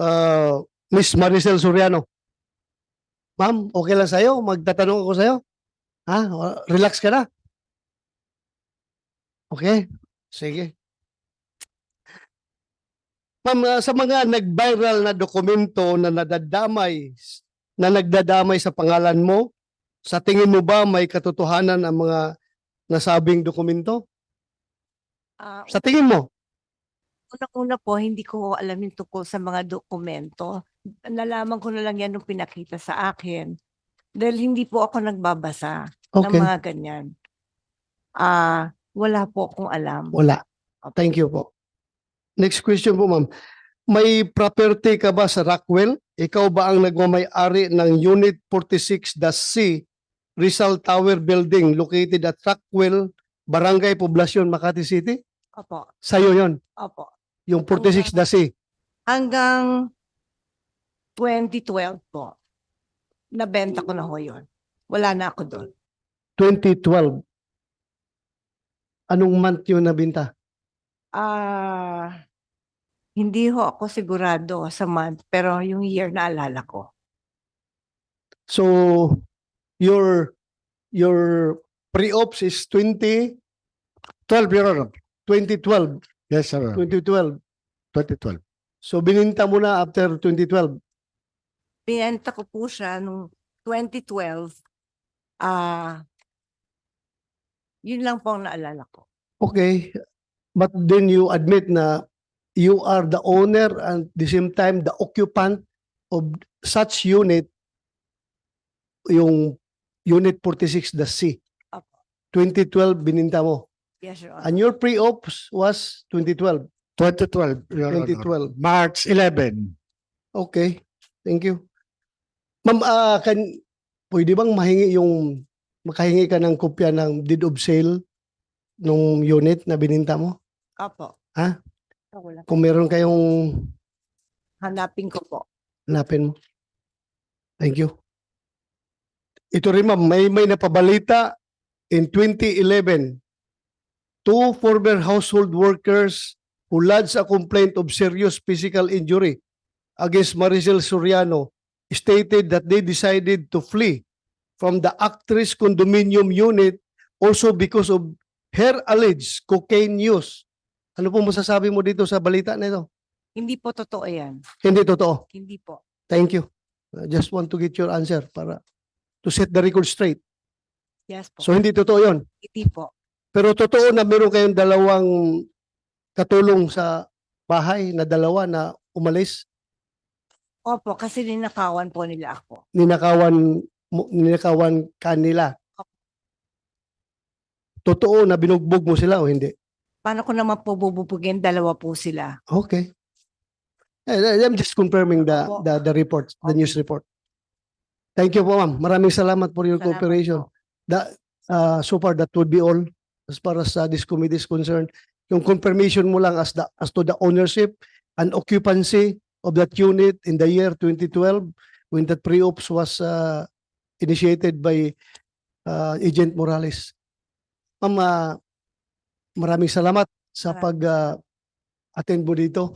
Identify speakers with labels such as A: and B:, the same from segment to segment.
A: uh, Miss Maricel Soriano. Ma'am, okay lang sa'yo? Magtatanong ako sa'yo? Ha? Relax ka na? Okay? Sige. Ma'am, sa mga nag-viral na dokumento na nagdadamay sa pangalan mo, sa tingin mo ba may katotohanan ang mga nasabing dokumento?
B: Ah,
A: Sa tingin mo?
B: Unang-una po, hindi ko alam yung tungkol sa mga dokumento. Nalaman ko na lang yan nung pinakita sa akin. Dahil hindi po ako nagbabasa ng
A: Okay.
B: mga ganyan. Wala po akong alam.
A: Wala. Thank you po. Next question po, ma'am. May property ka ba sa Rockwell? Ikaw ba ang nagmamay-ari ng Unit 46-C Rizal Tower Building located at Rockwell, Barangay Poblacion, Makati City?
B: Opo,
A: Sa'yo yon,
B: opo.
A: yung 46-C.
B: Hanggang 2012 po, nabenta ko na ho yun. Wala na ako doon.
A: 2012. Anong month yun nabinta?
B: Hindi ho ako sigurado sa month, pero yung year na alala ko.
A: So, your pre-ops is 2012, Your Honor. 2012.
C: Yes, sir.
A: 2012.
C: 2012.
A: So, bininta mo na after 2012.
B: Binenta ko po siya nung 2012. Yun lang po ang naalala ko.
A: Okay. But then you admit na you are the owner and the same time the occupant of such unit, yung Unit 46, the C.
B: Apo.
A: 2012 bininta mo.
B: Yes, Your
A: And
B: Honor.
A: your pre-ops was 2012.
C: 2012, Your Honor.
A: 2012.
C: March 11.
A: Okay. Thank you. Ma'am, pwede bang makahingi ka ng kopya ng deed of sale nung unit na bininta mo?
B: Apo.
A: Ha?
B: Wala.
A: Kung meron kayong
B: Hanapin ko po.
A: hanapin mo. Thank you. Ito rin ma'am, may napabalita in 2011. Two former household workers who lodged a complaint of serious physical injury against Maricel Soriano stated that they decided to flee from the actress condominium unit also because of her alleged cocaine use. Ano po masasabi mo dito sa balita na ito?
B: Hindi po totoo yan.
A: Hindi totoo.
B: Hindi po.
A: Thank you. I just want to get your answer para to set the record straight.
B: Yes po.
A: So hindi totoo yon.
B: Hindi po.
A: Pero totoo na meron kayong dalawang katulong sa bahay na dalawa na umalis,
B: Opo, kasi ninakawan po nila ako.
A: ninakawan kanila. Totoo na binugbog mo sila o hindi?
B: Paano ko naman po bububugin? Dalawa po sila.
A: Okay. I'm just confirming
B: Opo.
A: the report, the
B: Okay.
A: news report. Thank you po ma'am. Maraming salamat for your
B: Salamat
A: cooperation.
B: po.
A: So far that would be all as far as this committee is concerned. Yung confirmation mo lang as to the ownership and occupancy of that unit in the year 2012 when that pre-ops was initiated by Agent Morales. Ma'am, maraming salamat sa pag-attend mo dito.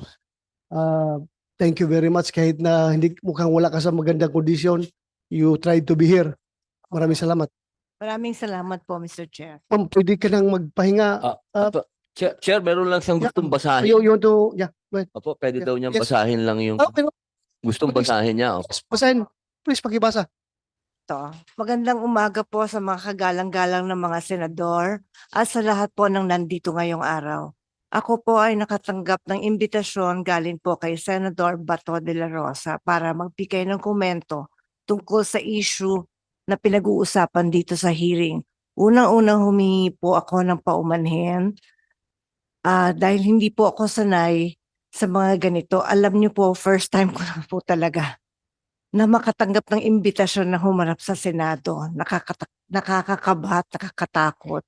A: Thank you very much kahit na hindi mukhang wala ka sa magandang kondisyon. You tried to be here. Maraming salamat.
B: Maraming salamat po, Mr. Chair.
A: Ma'am, pwede ka nang magpahinga.
D: Chair, meron lang siyang gustong basahin.
A: You want to, yeah, go ahead.
D: Opo, pwede
A: Yeah.
D: daw niyang
A: Yes.
D: basahin lang yung
A: Pero,
D: gustong
A: please.
D: basahin niya. Opo.
A: basahin. Please, pakibasa.
B: Magandang umaga po sa mga kagalang-galang ng mga senador at sa lahat po ng nandito ngayong araw. Ako po ay nakatanggap ng imbitasyon galing po kay Senador Bato de la Rosa para magbigay ng komento tungkol sa issue na pinag-uusapan dito sa hearing. Unang-unang humingi po ako ng paumanhin dahil hindi po ako sanay sa mga ganito. Alam niyo po, first time ko na po talaga na makatanggap ng imbitasyon na humarap sa Senado. Nakakakabahat, nakakatakot.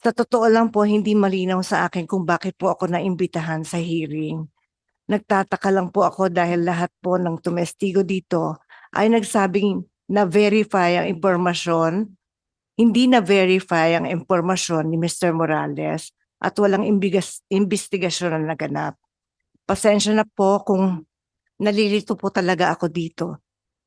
B: Sa totoo lang po, hindi malinaw sa akin kung bakit po ako naimbitahan sa hearing. Nagtataka lang po ako dahil lahat po ng tumestigo dito ay nagsabing na-verify ang impormasyon, hindi na-verify ang impormasyon ni Mr. Morales at walang imbestigasyon na naganap. Pasensya na po kung Nalilito po talaga ako dito.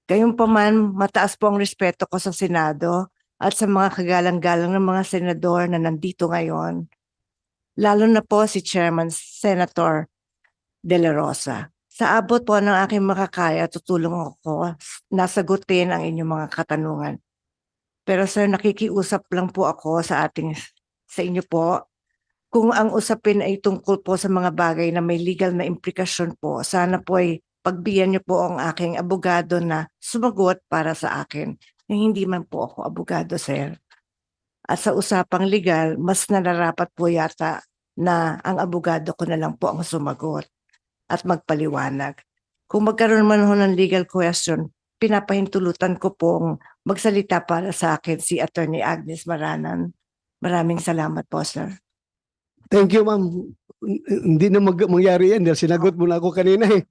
B: Gayunpaman, mataas po ang respeto ko sa Senado at sa mga kagalang-galang ng mga senador na nandito ngayon. Lalo na po si Chairman Senator De La Rosa. Sa abot po ng aking makakaya, tutulong ako na sagutin ang inyong mga katanungan. Pero sir, nakikiusap lang po ako sa inyo po. Kung ang usapin ay tungkol po sa mga bagay na may legal na implikasyon po, sana po ay pagbigyan niyo po ang aking abogado na sumagot para sa akin. Hindi man po ako abogado, sir. At sa usapang legal, mas nararapat po yata na ang abogado ko na lang po ang sumagot at magpaliwanag. Kung magkaroon man ho ng legal question, pinapahintulutan ko pong magsalita para sa akin si Attorney Agnes Maranan. Maraming salamat po, sir.
A: Thank you, ma'am. Hindi na mangyari yan dahil sinagot mo na ako kanina eh.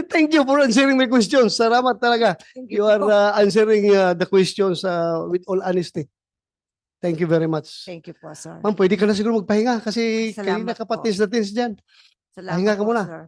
A: Thank you for answering my questions. Salamat talaga. You are answering the questions with all honesty. Thank you very much.
B: Thank you po, sir.
A: Ma'am, pwede ka na siguro magpahinga kasi
B: Salamat
A: kanina
B: po.
A: kapatid natin dyan.
B: Salamat
A: pahinga ka
B: po,
A: muna.
B: sir.